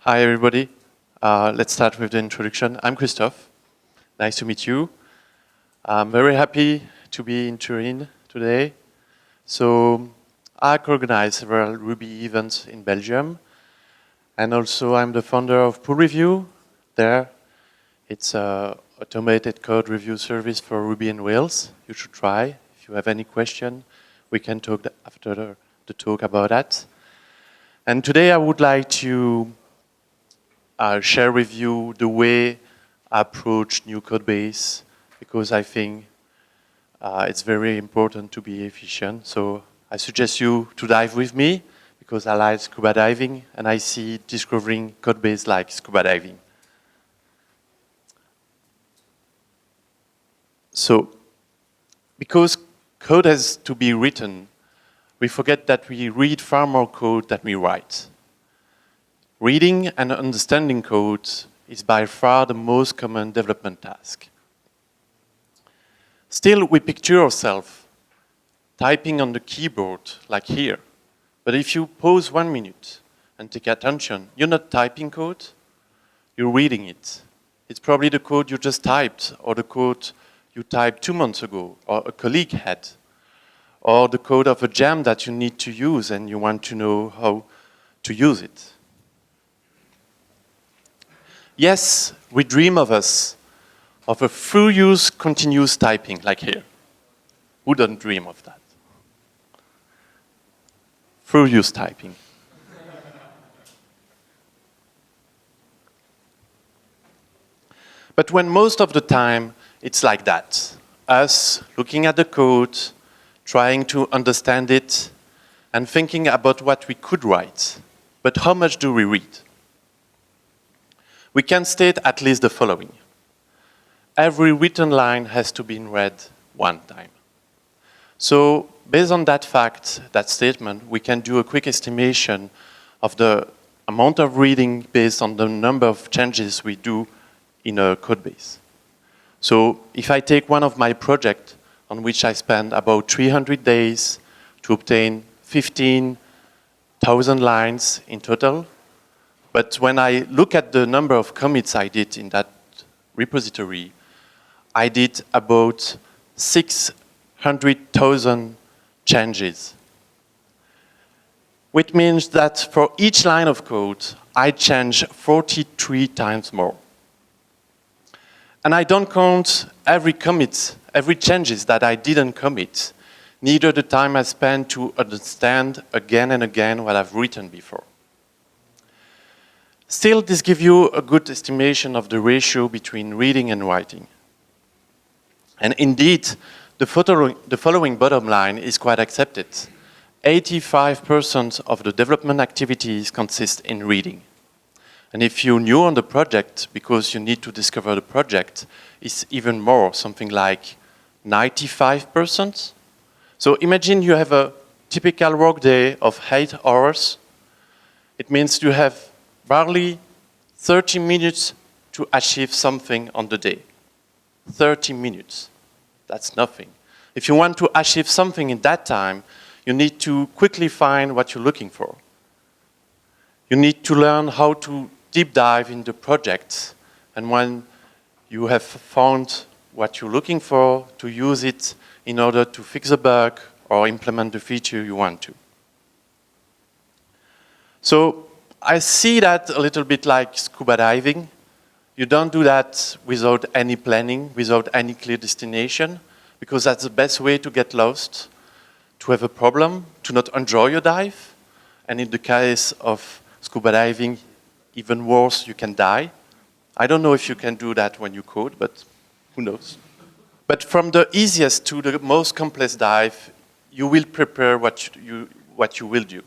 Hi, everybody. Let's start with the introduction. I'm Christophe. Nice to meet you. I'm very happy to be in Turin today. So I organize several Ruby events in Belgium. And also I'm the founder of Pull Review there. It's an automated code review service for Ruby and Rails. You should try. If you have any question, we can talk after the talk about that. And today I would like to share with you the way I approach new code base, because I think it's very important to be efficient. So I suggest you to dive with me, because I like scuba diving and I see discovering code base like scuba diving. So, because code has to be written, we forget that we read far more code than we write. Reading and understanding code is by far the most common development task. Still, we picture ourselves typing on the keyboard, like here. But if you pause 1 minute and take attention, you're not typing code, you're reading it. It's probably the code you just typed, or the code you typed 2 months ago, or a colleague had, or the code of a jam that you need to use and you want to know how to use it. Yes, we dream of a full-use continuous typing, like here. Who doesn't dream of that? Full-use typing. But when most of the time it's like that, us looking at the code, trying to understand it, and thinking about what we could write. But how much do we read? We can state at least the following. Every written line has to be read 1 time. So based on that fact, that statement, we can do a quick estimation of the amount of reading based on the number of changes we do in a code base. So if I take one of my projects on which I spend about 300 days to obtain 15,000 lines in total, but when I look at the number of commits I did in that repository, I did about 600,000 changes. Which means that for each line of code, I change 43 times more. And I don't count every commit, every changes that I didn't commit, neither the time I spent to understand again and again what I've written before. Still, this gives you a good estimation of the ratio between reading and writing. And indeed, the following bottom line is quite accepted. 85% of the development activities consist in reading. And if you're new on the project, because you need to discover the project, it's even more, something like 95%. So imagine you have a typical workday of 8 hours. It means you have barely 30 minutes to achieve something on the day. 30 minutes. That's nothing. If you want to achieve something in that time, you need to quickly find what you're looking for. You need to learn how to deep dive in the project, and when you have found what you're looking for, to use it in order to fix a bug or implement the feature you want to. So I see that a little bit like scuba diving. You don't do that without any planning, without any clear destination, because that's the best way to get lost, to have a problem, to not enjoy your dive, and in the case of scuba diving, even worse, you can die. I don't know if you can do that when you code, but who knows? But from the easiest to the most complex dive, you will prepare what you will do.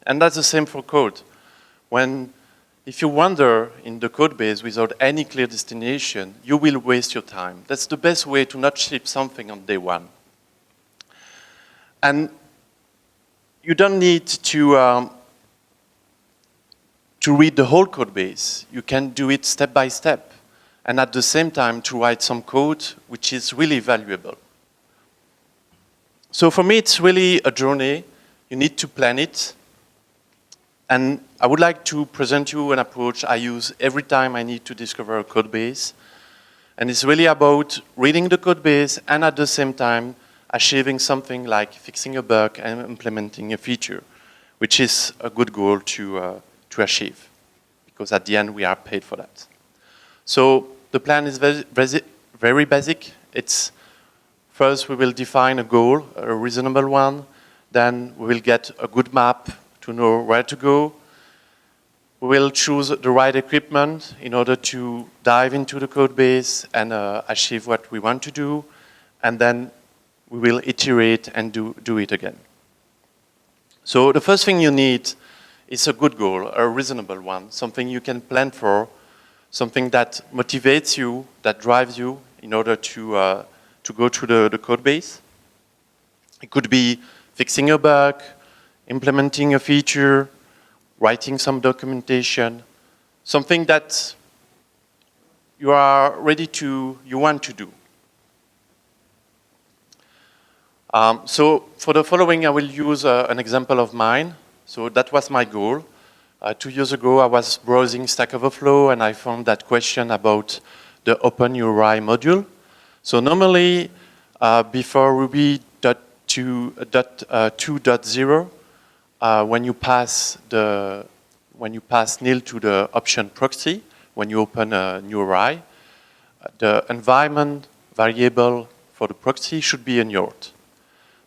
And that's the same for code. If you wander in the code base without any clear destination, you will waste your time. That's the best way to not ship something on day 1. And you don't need to read the whole code base. You can do it step by step, and at the same time to write some code which is really valuable. So for me, it's really a journey. You need to plan it. And I would like to present you an approach I use every time I need to discover a code base. And it's really about reading the code base and at the same time achieving something like fixing a bug and implementing a feature, which is a good goal to achieve, because at the end we are paid for that. So the plan is very basic. It's first we will define a goal, a reasonable one. Then we will get a good map to know where to go. We will choose the right equipment in order to dive into the code base and achieve what we want to do. And then we will iterate and do it again. So the first thing you need is a good goal, a reasonable one, something you can plan for, something that motivates you, that drives you in order to go through the code base. It could be fixing a bug, implementing a feature, writing some documentation, something that you are ready to, you want to do. So for the following, I will use an example of mine. So that was my goal. 2 years ago, I was browsing Stack Overflow and I found that question about the OpenURI module. So normally, before Ruby 2.0, when you pass nil to the option proxy, when you open a new URI, the environment variable for the proxy should be enured.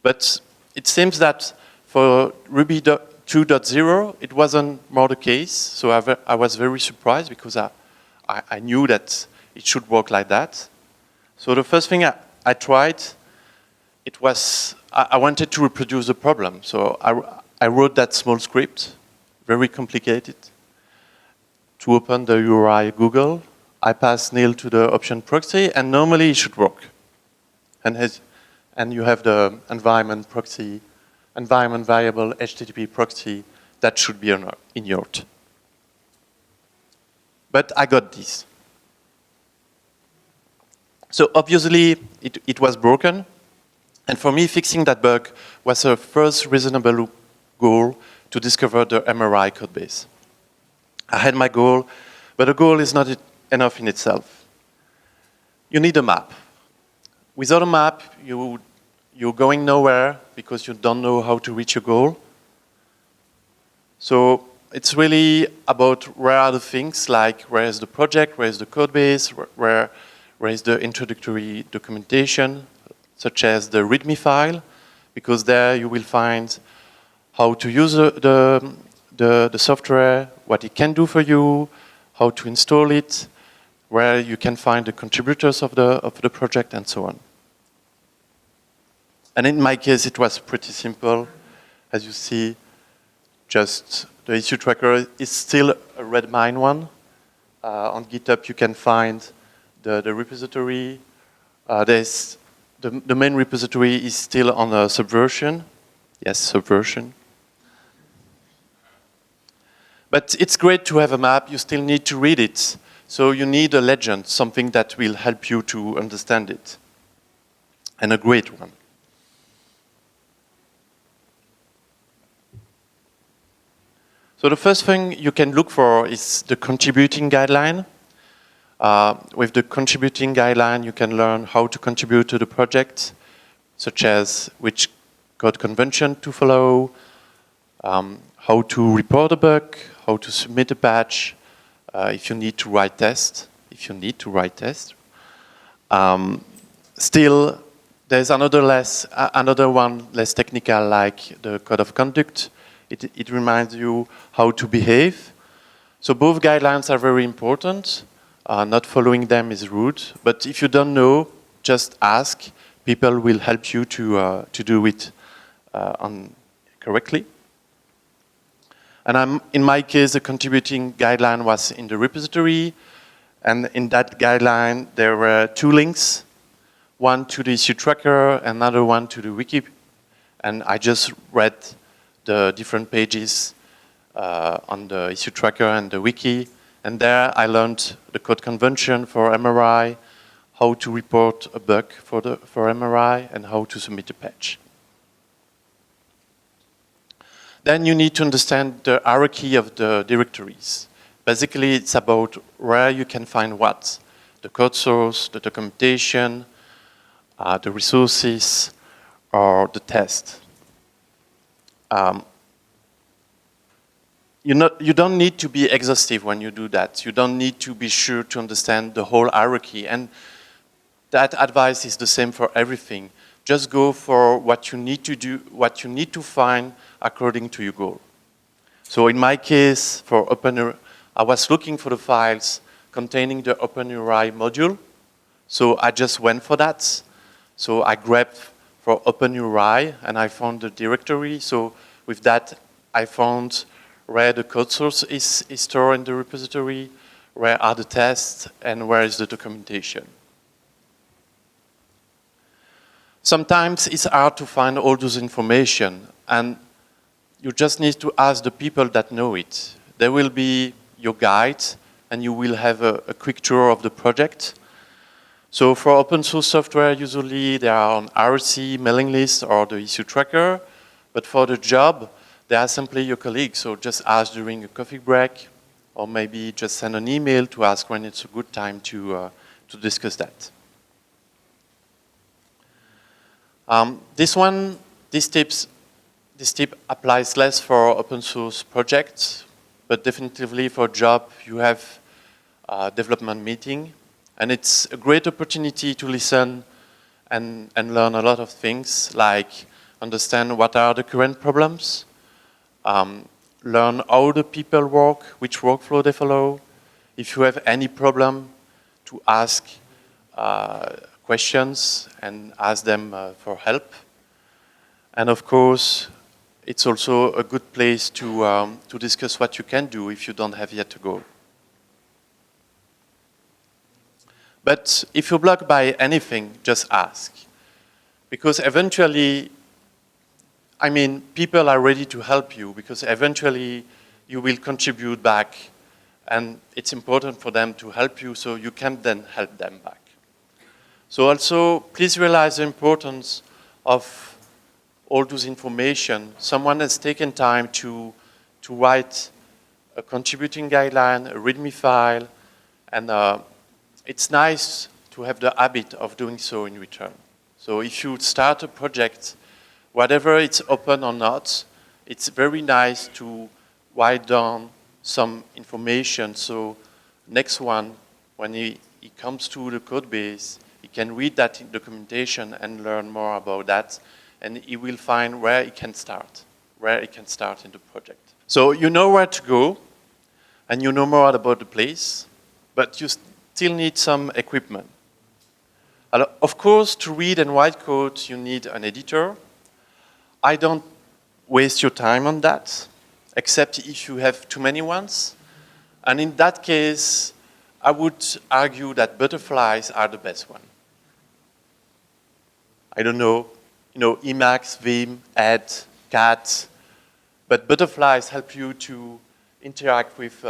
But it seems that for Ruby 2.0, it wasn't more the case. So I was very surprised because I knew that it should work like that. So the first thing I tried, it was, I wanted to reproduce the problem. So I wrote that small script, very complicated, to open the URI Google. I pass nil to the option proxy, and normally it should work. And you have the environment proxy, environment variable HTTP proxy that should be inured. But I got this. So obviously it was broken. And for me, fixing that bug was a first reasonable goal to discover the MRI code base. I had my goal, but the goal is not enough in itself. You need a map. Without a map, you're going nowhere because you don't know how to reach your goal. So it's really about where are the things, like where is the project, where is the code base, where is the introductory documentation, such as the README file, because there you will find how to use the software, what it can do for you, how to install it, where you can find the contributors of the project, and so on. And in my case, it was pretty simple. As you see, just the issue tracker is still a Redmine one. On GitHub, you can find the repository. The main repository is still on a Subversion. Yes, Subversion. But it's great to have a map. You still need to read it. So you need a legend, something that will help you to understand it. And a great one. So the first thing you can look for is the contributing guideline. With the contributing guideline, you can learn how to contribute to the project, such as which code convention to follow, how to report a bug, how to submit a patch, if you need to write tests, Still, there's another one less technical, like the code of conduct. It reminds you how to behave. So both guidelines are very important. Not following them is rude, but if you don't know, just ask. People will help you to do it correctly. And in my case, the contributing guideline was in the repository, and in that guideline there were 2 links, one to the issue tracker, another one to the wiki, and I just read the different pages on the issue tracker and the wiki. And there I learned the code convention for MRI, how to report a bug for MRI, and how to submit a patch. Then you need to understand the hierarchy of the directories. Basically, it's about where you can find what. The code source, the documentation, the resources, or the test. You don't need to be exhaustive when you do that. You don't need to be sure to understand the whole hierarchy. And that advice is the same for everything. Just go for what you need to do, what you need to find according to your goal. So in my case, for I was looking for the files containing the OpenURI module. So I just went for that. So I grabbed for OpenURI and I found the directory. So with that, I found where the code source is stored in the repository, where are the tests, and where is the documentation. Sometimes it's hard to find all those information, and you just need to ask the people that know it. They will be your guide, and you will have a quick tour of the project. So for open source software, usually they are on RC, mailing list, or the issue tracker. But for the job, they are simply your colleagues. So just ask during a coffee break, or maybe just send an email to ask when it's a good time to discuss that. This tip applies less for open source projects, but definitively for job, you have a development meeting, and it's a great opportunity to listen and learn a lot of things, like understand what are the current problems, learn how the people work, which workflow they follow. If you have any problem, to ask questions and ask them for help. And of course, it's also a good place to discuss what you can do if you don't have yet to go. But if you're blocked by anything, just ask. Because eventually, I mean, people are ready to help you, because eventually you will contribute back, and it's important for them to help you, so you can then help them back. So also, please realize the importance of all those information. Someone has taken time to write a contributing guideline, a README file, and it's nice to have the habit of doing so in return. So if you start a project, whatever it's open or not, it's very nice to write down some information, so next one, when he comes to the code base, he can read that in documentation and learn more about that, and he will find where he can start in the project. So you know where to go, and you know more about the place, but you still need some equipment. Of course, to read and write code, you need an editor. I don't waste your time on that, except if you have too many ones. And in that case, I would argue that butterflies are the best one. I don't know, Emacs, Vim, Add, Cat, but butterflies help you to interact with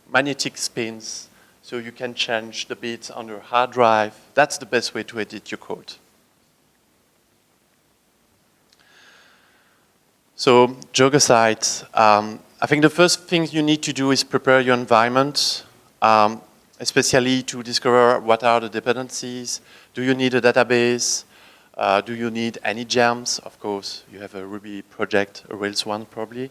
magnetic spins, so you can change the bits on your hard drive. That's the best way to edit your code. So, joke aside, I think the first thing you need to do is prepare your environment, especially to discover what are the dependencies. Do you need a database? Do you need any gems? Of course, you have a Ruby project, a Rails one probably.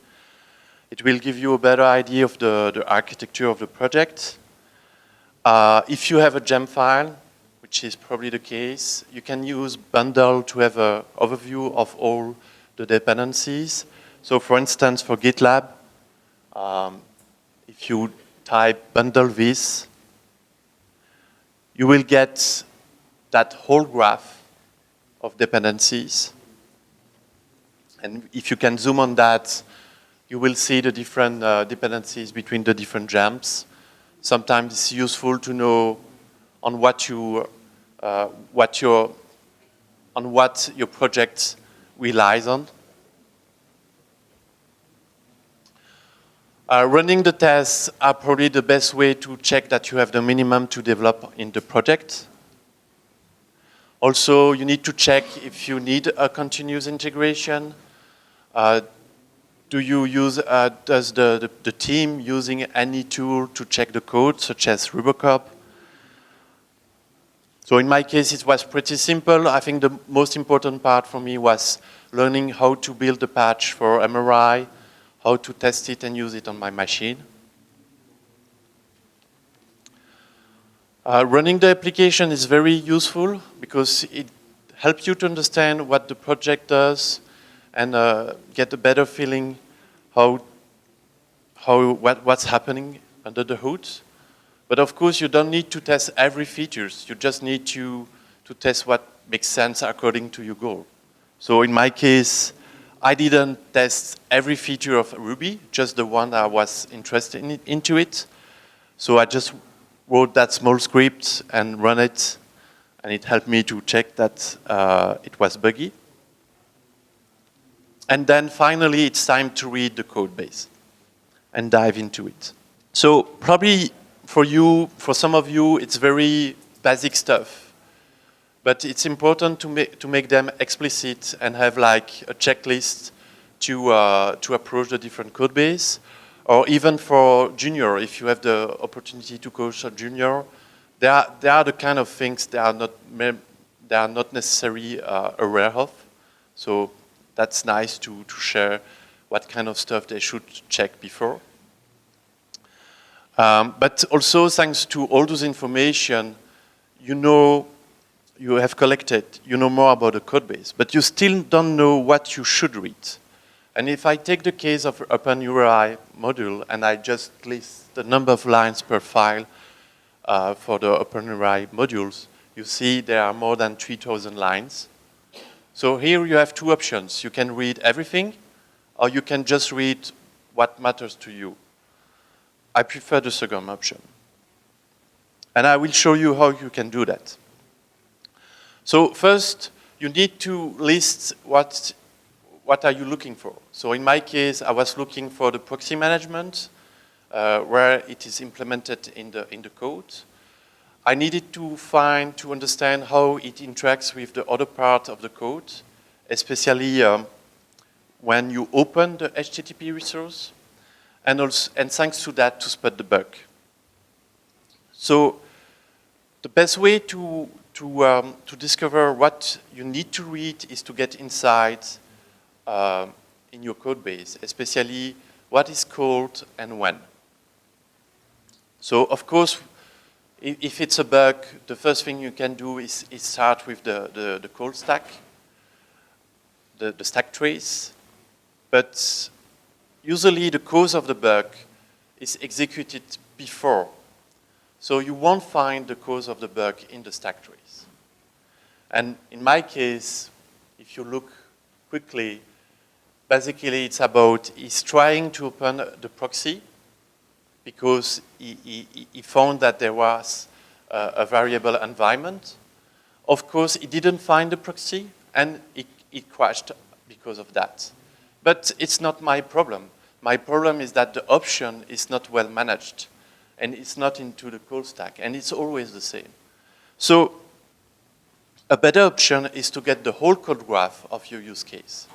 It will give you a better idea of the architecture of the project. If you have a gem file, which is probably the case, you can use bundle to have an overview of all the dependencies. So for instance, for GitLab, if you type bundle this, you will get that whole graph of dependencies. And if you can zoom on that, you will see the different dependencies between the different gems. Sometimes it's useful to know on what your project relies on. Running the tests are probably the best way to check that you have the minimum to develop in the project. Also, you need to check if you need a continuous integration. does the team using any tool to check the code, such as Rubocop? So in my case, it was pretty simple. I think the most important part for me was learning how to build a patch for MRI, how to test it and use it on my machine. Running the application is very useful because it helps you to understand what the project does and get a better feeling what's happening under the hood. But of course, you don't need to test every feature. You just need to test what makes sense according to your goal. So in my case, I didn't test every feature of Ruby, just the one I was interested into it. So I just wrote that small script and run it, and it helped me to check that it was buggy. And then finally, it's time to read the code base and dive into it. So probably for some of you, it's very basic stuff, but it's important to make them explicit and have like a checklist to approach the different code base. Or even for junior, if you have the opportunity to coach a junior, they are the kind of things they are not necessarily aware of. So that's nice to share what kind of stuff they should check before. But also, thanks to all those information, you have collected, you know more about the code base, but you still don't know what you should read. And if I take the case of OpenURI module and I just list the number of lines per file for the OpenURI modules, you see there are more than 3,000 lines. So here you have two options. You can read everything, or you can just read what matters to you. I prefer the second option. And I will show you how you can do that. So first, you need to list what are you looking for. So in my case, I was looking for the proxy management, where it is implemented in the code. I needed to understand how it interacts with the other part of the code, especially when you open the HTTP resource, and thanks to that, to spot the bug. So the best way to discover what you need to read is to get inside in your code base, especially what is called and when. So of course, if it's a bug, the first thing you can do is start with the call stack, the stack trace. But usually the cause of the bug is executed before. So you won't find the cause of the bug in the stack trace. And in my case, if you look quickly, basically it's about he's trying to open the proxy because he found that there was a variable environment. Of course, he didn't find the proxy and it crashed because of that. But it's not my problem. My problem is that the option is not well managed and it's not into the call stack and it's always the same. So a better option is to get the whole code graph of your use case.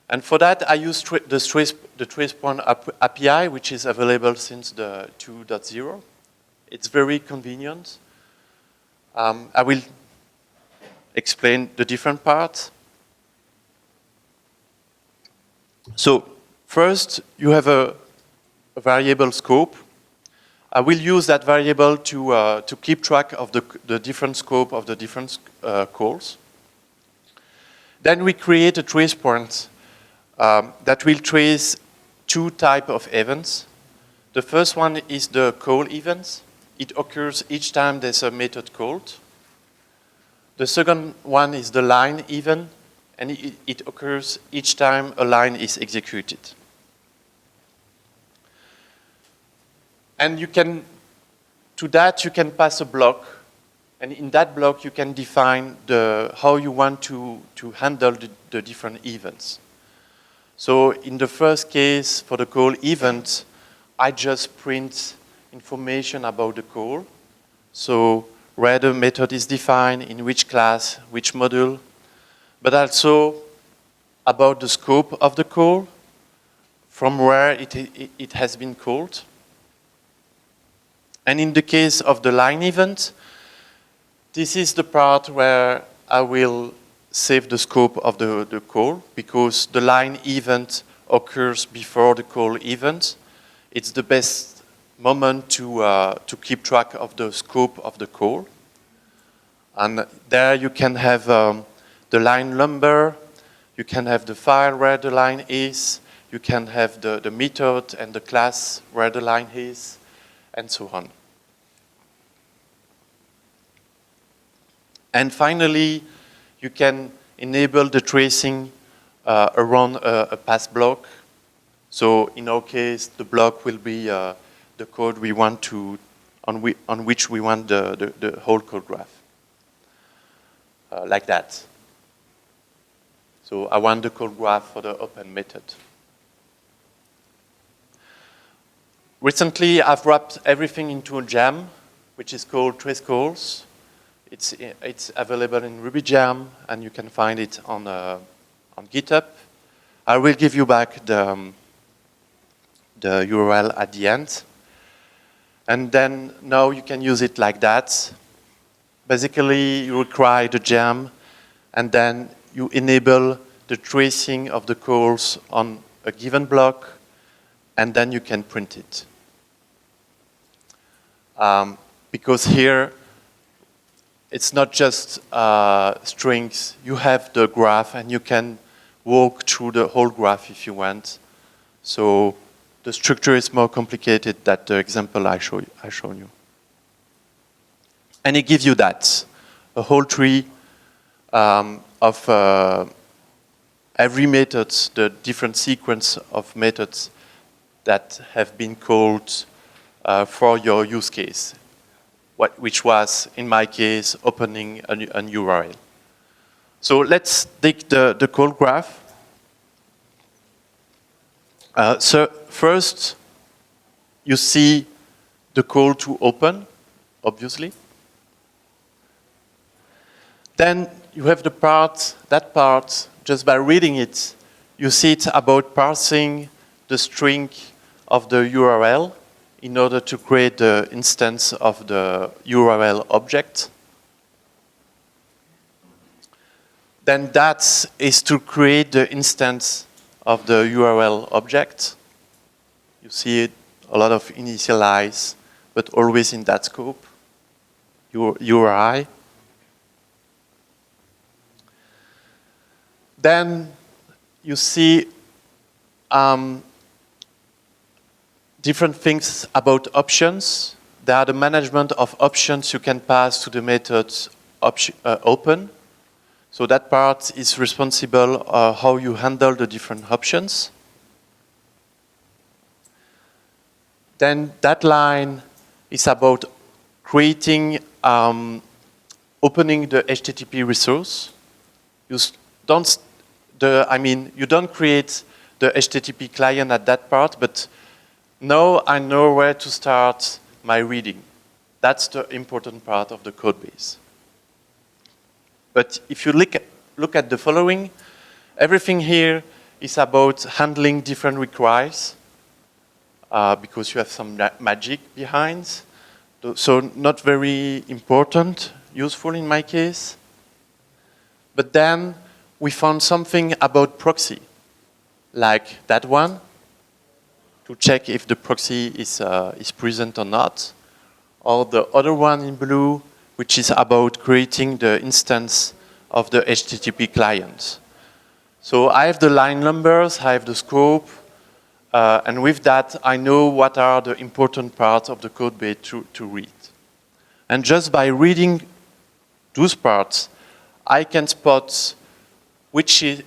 And for that, I use the tracepoint API, which is available since the 2.0. It's very convenient. I will explain the different parts. So first, you have a variable scope. I will use that variable to keep track of the different scope of the different calls. Then we create a trace point that will trace two types of events. The first one is the call events. It occurs each time there's a method called. The second one is the line event, and it occurs each time a line is executed. And to that you can pass a block, and in that block you can define how you want to handle the different events. So in the first case, for the call event, I just print information about the call. So where the method is defined, in which class, which module, but also about the scope of the call, from where it has been called. And in the case of the line event, this is the part where I will save the scope of the call, because the line event occurs before the call event. It's the best moment to keep track of the scope of the call. And there you can have the line number, you can have the file where the line is, you can have the method and the class where the line is, and so on. And finally, you can enable the tracing around a pass block. So in our case, the block will be the code we want to, on which we want the whole code graph. Like that. So I want the code graph for the open method. Recently, I've wrapped everything into a gem, which is called Trace Calls. It's available in RubyGem, and you can find it on GitHub. I will give you back the URL at the end. And then now you can use it like that. Basically, you require the gem, and then you enable the tracing of the calls on a given block, and then you can print it. Because here, it's not just strings. You have the graph, and you can walk through the whole graph if you want. So the structure is more complicated than the example I showed you. And it gives you that, a whole tree of every method, the different sequence of methods that have been called for your use case, which was, in my case, opening a URL. So let's take the call graph. So first, you see the call to open, obviously. Then you have the part, that part, just by reading it, you see it's about parsing the string of the URL in order to create the instance of the URL object. Then that is to create the instance of the URL object. You see it, a lot of initialize, but always in that scope, URI. Then you see different things about options. There are the management of options you can pass to the method open. So that part is responsible how you handle the different options. Then that line is about creating, opening the HTTP resource. You don't create the HTTP client at that part, but now I know where to start my reading. That's the important part of the code base. But if you look at the following, everything here is about handling different requires, because you have some magic behind. So not very important, useful in my case. But then we found something about proxy, like that one, to check if the proxy is present or not. Or the other one in blue, which is about creating the instance of the HTTP client. So I have the line numbers, I have the scope, and with that, I know what are the important parts of the code base to read. And just by reading those parts, I can spot what is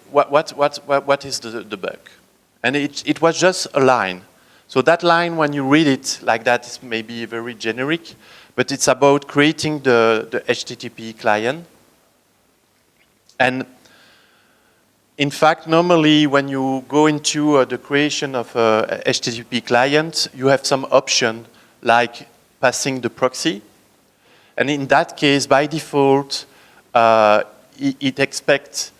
the bug. And it was just a line. So that line, when you read it like that, is maybe very generic, but it's about creating the HTTP client. And in fact, normally when you go into the creation of a HTTP client, you have some option like passing the proxy. And in that case, by default, it expects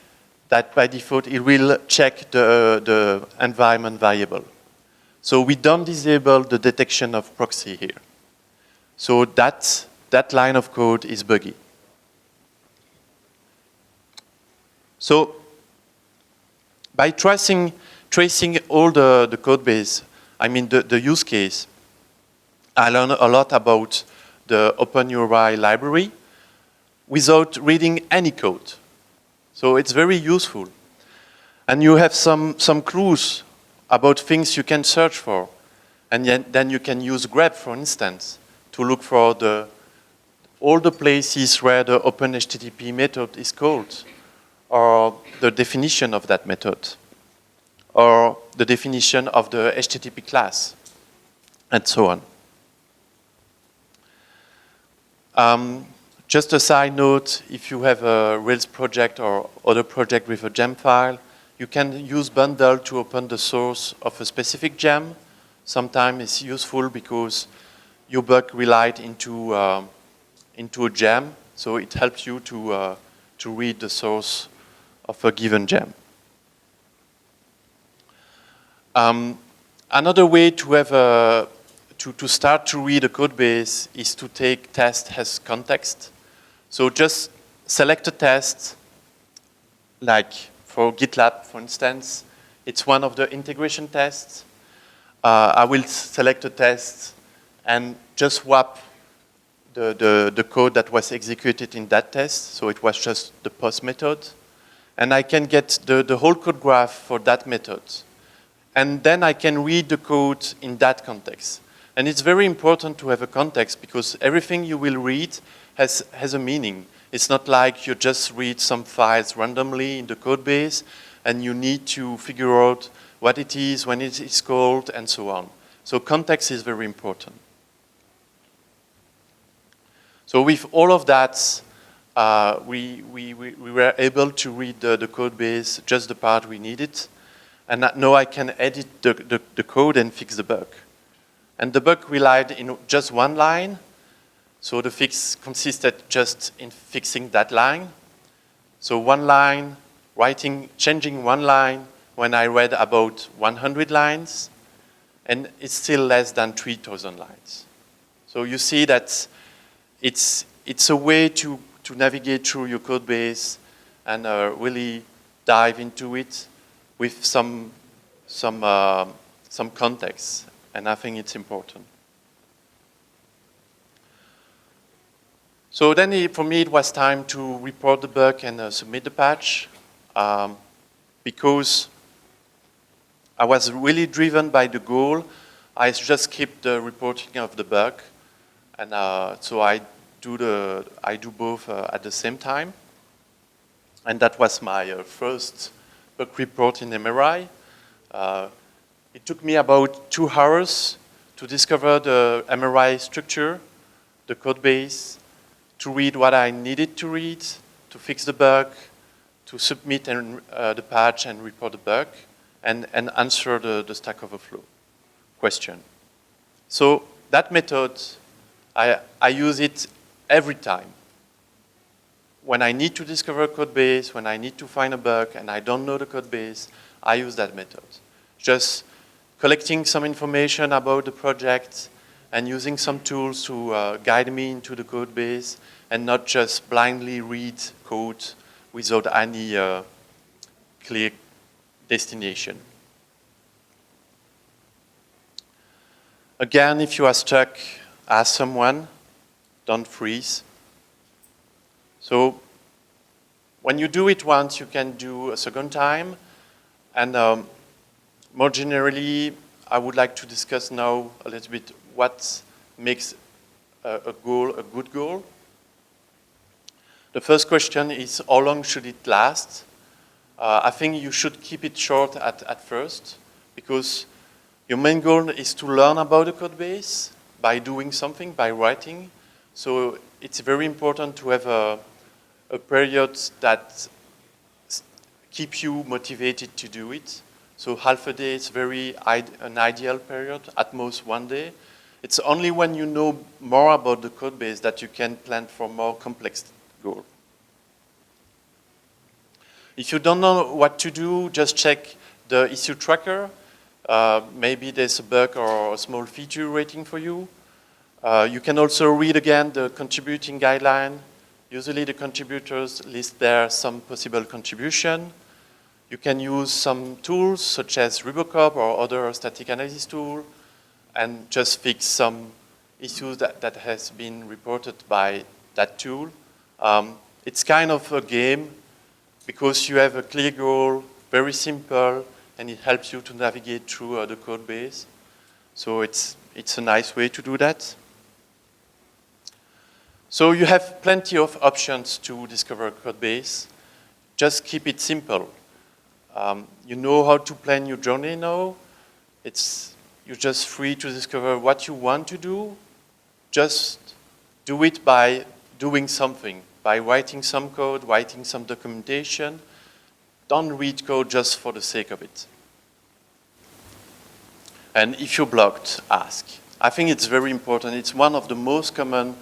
that by default it will check the environment variable. So we don't disable the detection of proxy here. So that line of code is buggy. So by tracing all the code base, I mean the use case, I learned a lot about the OpenURI library without reading any code. So it's very useful. And you have some clues about things you can search for. And then you can use grep, for instance, to look for all the places where the OpenHTTP method is called, or the definition of that method, or the definition of the HTTP class, and so on. Just a side note, if you have a Rails project or other project with a gem file, you can use bundle to open the source of a specific gem. Sometimes it's useful because your bug relied into a gem, so it helps you to read the source of a given gem. Another way to have to start to read a code base is to take test as context. So just select a test, like for GitLab, for instance. It's one of the integration tests. I will select a test and just swap the code that was executed in that test. So it was just the post method. And I can get the whole code graph for that method. And then I can read the code in that context. And it's very important to have a context because everything you will read has a meaning. It's not like you just read some files randomly in the code base and you need to figure out what it is, when it is called, and so on. So context is very important. So with all of that, we were able to read the code base, just the part we needed. And now I can edit the code and fix the bug. And the bug relied in just one line. So the fix consisted just in fixing that line. So one line, changing one line when I read about 100 lines, and it's still less than 3,000 lines. So you see that it's a way to navigate through your code base and really dive into it with some context, and I think it's important. So then for me it was time to report the bug and submit the patch because I was really driven by the goal. I just skipped the reporting of the bug, and so I do both at the same time. And that was my first bug report in MRI. It took me about 2 hours to discover the MRI structure, the code base, to read what I needed to read, to fix the bug, to submit the patch and report the bug, and answer the Stack Overflow question. So that method, I use it every time. When I need to discover a code base, when I need to find a bug and I don't know the code base, I use that method. Just collecting some information about the project and using some tools to guide me into the code base and not just blindly read code without any clear destination. Again, if you are stuck, ask someone, don't freeze. So when you do it once, you can do a second time. And more generally, I would like to discuss now a little bit what makes a good goal. The first question is, how long should it last? I think you should keep it short at first, because your main goal is to learn about the code base by doing something, by writing. So it's very important to have a period that keeps you motivated to do it. So half a day is an ideal period, at most 1 day. It's only when you know more about the code base that you can plan for more complex goal. If you don't know what to do, just check the issue tracker. Maybe there's a bug or a small feature waiting for you. You can also read again the contributing guideline. Usually the contributors list there some possible contribution. You can use some tools such as Rubocop or other static analysis tool and just fix some issues that has been reported by that tool. It's kind of a game because you have a clear goal, very simple, and it helps you to navigate through the code base. So it's a nice way to do that. So you have plenty of options to discover a code base. Just keep it simple. You know how to plan your journey now. You're just free to discover what you want to do. Just do it by doing something, by writing some code, writing some documentation. Don't read code just for the sake of it. And if you're blocked, ask. I think it's very important. It's one of the most common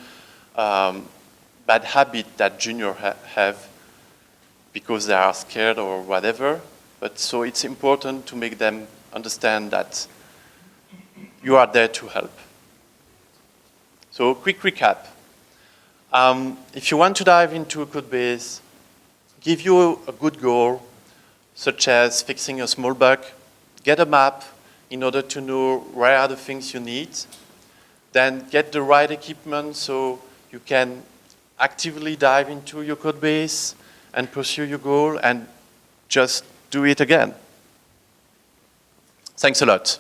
bad habits that juniors have because they are scared or whatever. But so it's important to make them understand that you are there to help. So quick recap. If you want to dive into a code base, give you a good goal, such as fixing a small bug, get a map in order to know where are the things you need, then get the right equipment so you can actively dive into your code base and pursue your goal and just do it again. Thanks a lot.